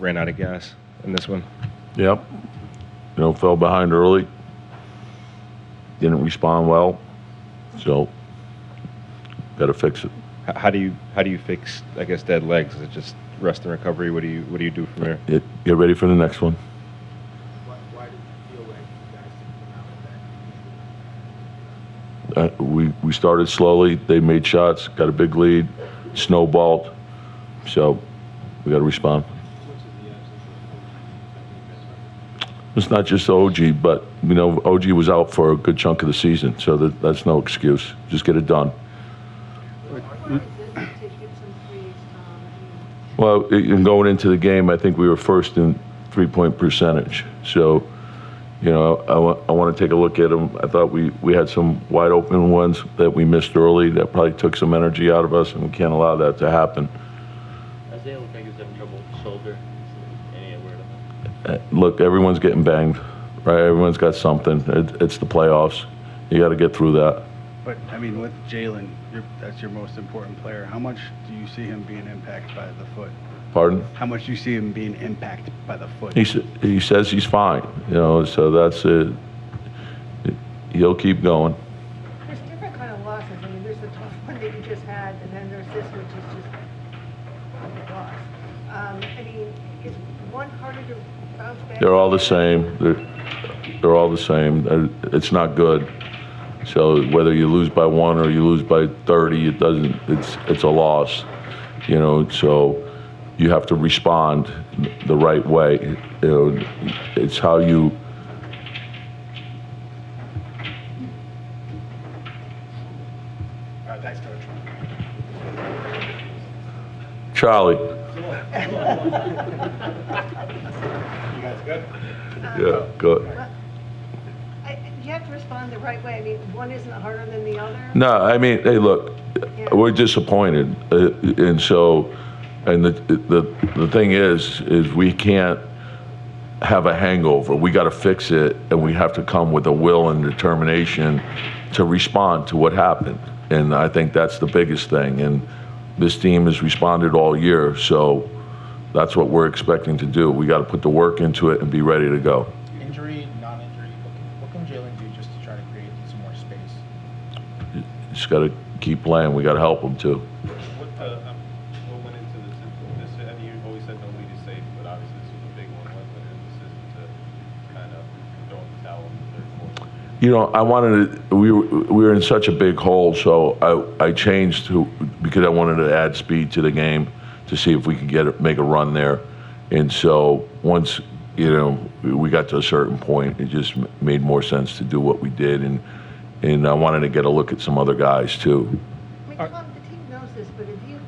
ran out of gas in this one. Yep. Fell behind early. Didn't respond well. So, got to fix it. How do you fix, I guess, dead legs? Is it just rest and recovery? What do you do from there? Get ready for the next one. Why did you feel like you guys didn't come out with that? We started slowly. They made shots, got a big lead, snowballed. So we got to respond. It's not just OG, but OG was out for a good chunk of the season, so that's no excuse. Just get it done. Well, in going into the game, I think we were first in three-point percentage. So, I want to take a look at them. I thought we had some wide open ones that we missed early that probably took some energy out of us, and we can't allow that to happen. Isaiah looked like he was having trouble with his shoulder. Any word on that? Look, everyone's getting banged, right? Everyone's got something. It's the playoffs. You got to get through that. But, with Jalen, that's your most important player. How much do you see him being impacted by the foot? Pardon? How much do you see him being impacted by the foot? He says he's fine, so that's it. He'll keep going. There's different kind of losses. There's the tough one that you just had, and then there's this, which is just a loss. Is one harder to bounce back? They're all the same. They're all the same. It's not good. So whether you lose by 1 or you lose by 30, it's a loss. So you have to respond the right way. It's how you. Thanks, Coach. Charlie. You guys good? Yeah, good. You have to respond the right way. One isn't harder than the other. No, hey, look, we're disappointed, and the thing is we can't have a hangover. We got to fix it, and we have to come with a will and determination to respond to what happened. And I think that's the biggest thing. And this team has responded all year, so that's what we're expecting to do. We got to put the work into it and be ready to go. Injury, non-injury, what can Jalen do just to try to create some more space? Just got to keep playing. We got to help him too. What went into this? You always said no lead is safe, but obviously this was a big one. What went into the decision to kind of throw in the towel in the third quarter? I wanted to. We were in such a big hole, so I changed because I wanted to add speed to the game to see if we could make a run there. And so once we got to a certain point, it just made more sense to do what we did, and I wanted to get a look at some other guys too. Tom, the team knows this, but if you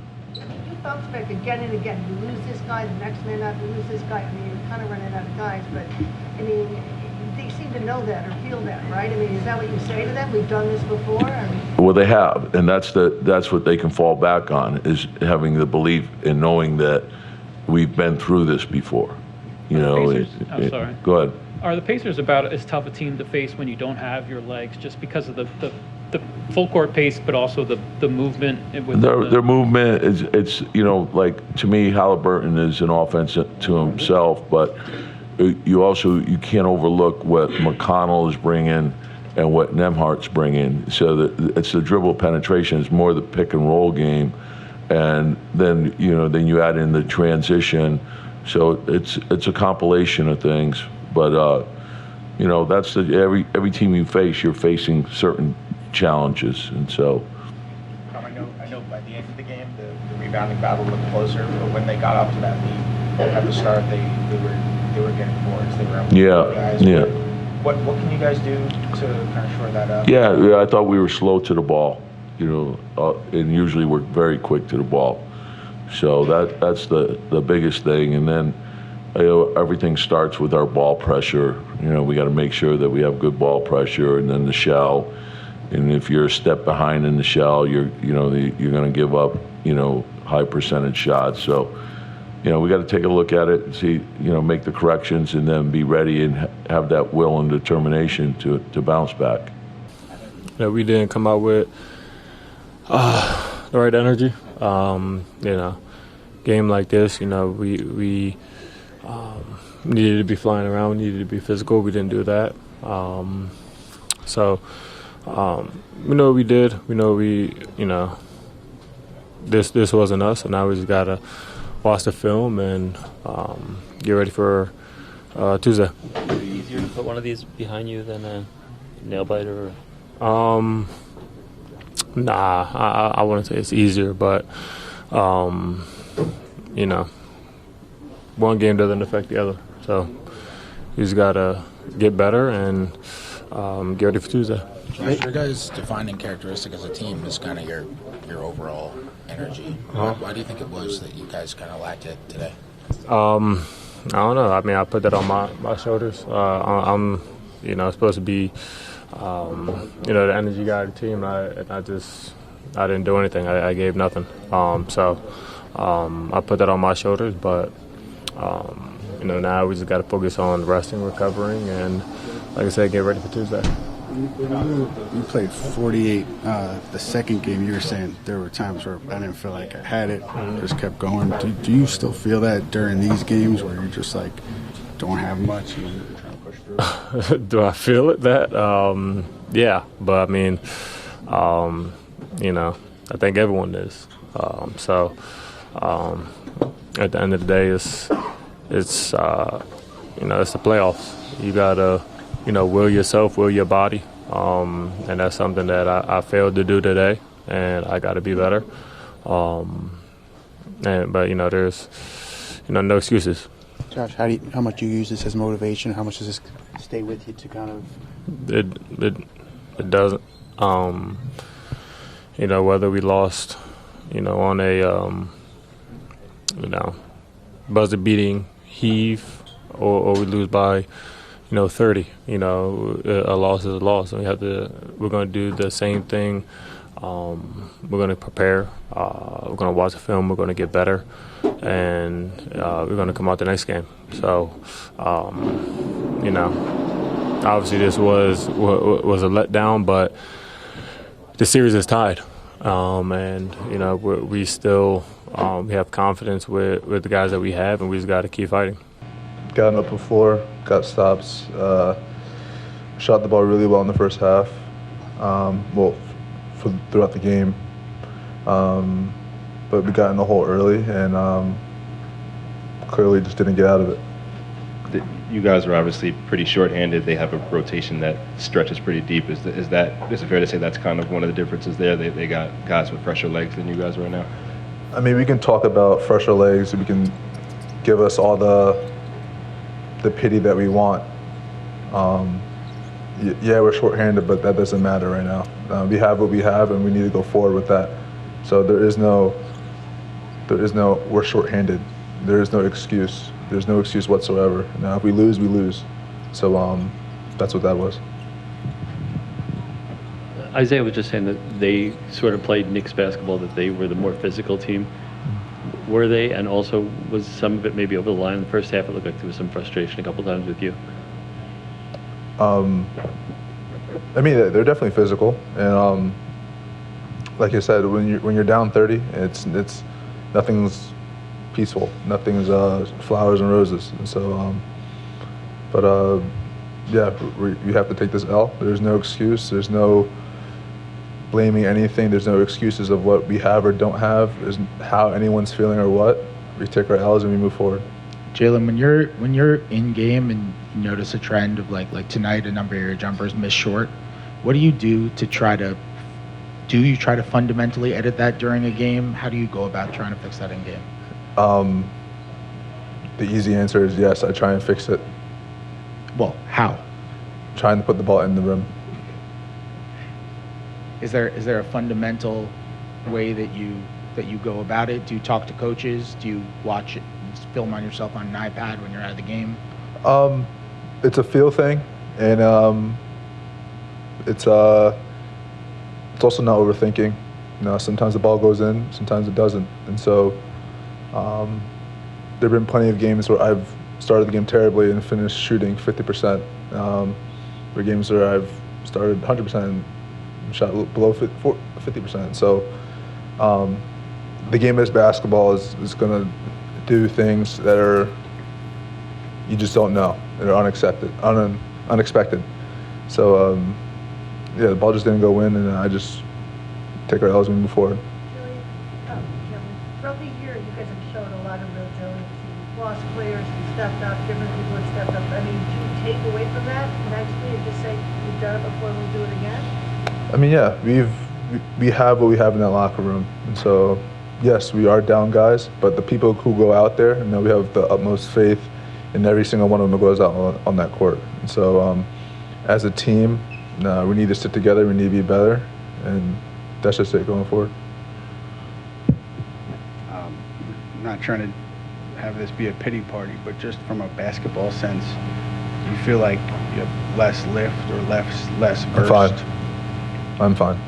bounce back again and again, you lose this guy, the next man up, you lose this guy. You're kind of running out of guys, but they seem to know that or feel that, right? Is that what you say to them? We've done this before. Well, they have, and that's what they can fall back on, is having the belief and knowing that we've been through this before. I'm sorry. Go ahead. Are the Pacers about as tough a team to face when you don't have your legs, just because of the full court pace, but also the movement? Their movement is to me, Halliburton is an offense to himself, but you can't overlook what McConnell is bringing and what Nembhard's bringing. So it's the dribble penetration. It's more the pick and roll game, and then you add in the transition. So it's a compilation of things. But that's every team you face, you're facing certain challenges, and so. Tom, I know by the end of the game, the rebounding battle looked closer, but when they got up to that lead at the start, they were getting boards. They were able to guys. Yeah. What can you guys do to kind of shore that up? Yeah, I thought we were slow to the ball, and usually we're very quick to the ball. So that's the biggest thing, and then everything starts with our ball pressure. We got to make sure that we have good ball pressure, and then the shell. And if you're a step behind in the shell, you're going to give up high percentage shots. So we got to take a look at it and see, make the corrections, and then be ready and have that will and determination to bounce back. We didn't come out with the right energy. Game like this, we needed to be flying around, needed to be physical. We didn't do that. So we know what we did. We know this wasn't us, and now we just gotta watch the film and get ready for Tuesday. Would it be easier to put one of these behind you than a nail biter? Nah, I wouldn't say it's easier, but one game doesn't affect the other. So you just gotta get better and get ready for Tuesday. Josh, your guys' defining characteristic as a team is kind of your overall energy. Why do you think it was that you guys kind of lacked it today? I don't know. I mean, I put that on my shoulders. I'm supposed to be, the energy guy of the team, and I didn't do anything. I gave nothing. So I put that on my shoulders, but now we just got to focus on resting, recovering, and like I said, get ready for Tuesday. You played 48 the second game. You were saying there were times where I didn't feel like I had it. Just kept going. Do you still feel that during these games where you just like don't have much and you're trying to push through? Do I feel it? Yeah, but I mean, I think everyone is. So at the end of the day, it's the playoffs. You gotta will yourself, will your body, and that's something that I failed to do today, and I got to be better. But there's no excuses. Josh, how much do you use this as motivation? How much does this stay with you to kind of? It doesn't. Whether we lost, on a buzzer beating heave, or we lose by 30. A loss is a loss, and we're going to do the same thing. We're going to prepare. We're going to watch the film. We're going to get better, and we're going to come out the next game. So, obviously this was a letdown, but the series is tied, and we still we have confidence with the guys that we have, and we just got to keep fighting. Got an open floor, got stops, shot the ball really well in the first half, throughout the game. But we got in the hole early and clearly just didn't get out of it. You guys are obviously pretty short-handed. They have a rotation that stretches pretty deep. Is it fair to say that's kind of one of the differences there? They got guys with fresher legs than you guys right now? I mean, we can talk about fresher legs. We can give us all the pity that we want. Yeah, we're short-handed, but that doesn't matter right now. We have what we have, and we need to go forward with that. So there is no we're short-handed. There is no excuse. There's no excuse whatsoever. Now, if we lose, we lose. So that's what that was. Isaiah was just saying that they sort of played Knicks basketball, that they were the more physical team. Were they? And also, was some of it maybe over the line in the first half? It looked like there was some frustration a couple times with you. I mean, they're definitely physical, and like I said, when you're down 30, it's nothing's peaceful, nothing's flowers and roses, and so yeah, we have to take this L. There's no excuse. There's no blaming anything. There's no excuses of what we have or don't have. There's how anyone's feeling or what. We take our L's and we move forward. Jalen, when you're in game and you notice a trend of like tonight, a number of your jumpers miss short, what do you do to try to fundamentally edit that during a game? How do you go about trying to fix that in game? The easy answer is yes. I try and fix it. Well, how? Trying to put the ball in the rim. Is there a fundamental way that you go about it? Do you talk to coaches? Do you watch it, film on yourself on an iPad when you're out of the game? It's a feel thing, and it's also not overthinking. Sometimes the ball goes in, sometimes it doesn't, and so there've been plenty of games where I've started the game terribly and finished shooting 50%. There games where I've started 100% and shot below 50%. So the game as basketball is going to do things that are you just don't know. They're unexpected. So yeah, the ball just didn't go in, and I just take our L's and move forward. Throughout the year, you guys have shown a lot of resilience. You've lost players who stepped up, different people have stepped up. I mean, do you take away from that mentally and just say, we've done it before, we'll do it again? I mean, yeah, we have what we have in that locker room, and so yes, we are down guys, but the people who go out there, we have the utmost faith in every single one of them who goes out on that court. And so as a team, we need to sit together, we need to be better, and that's just it going forward. I'm not trying to have this be a pity party, but just from a basketball sense, do you feel like you have less lift or less burst? I'm fine.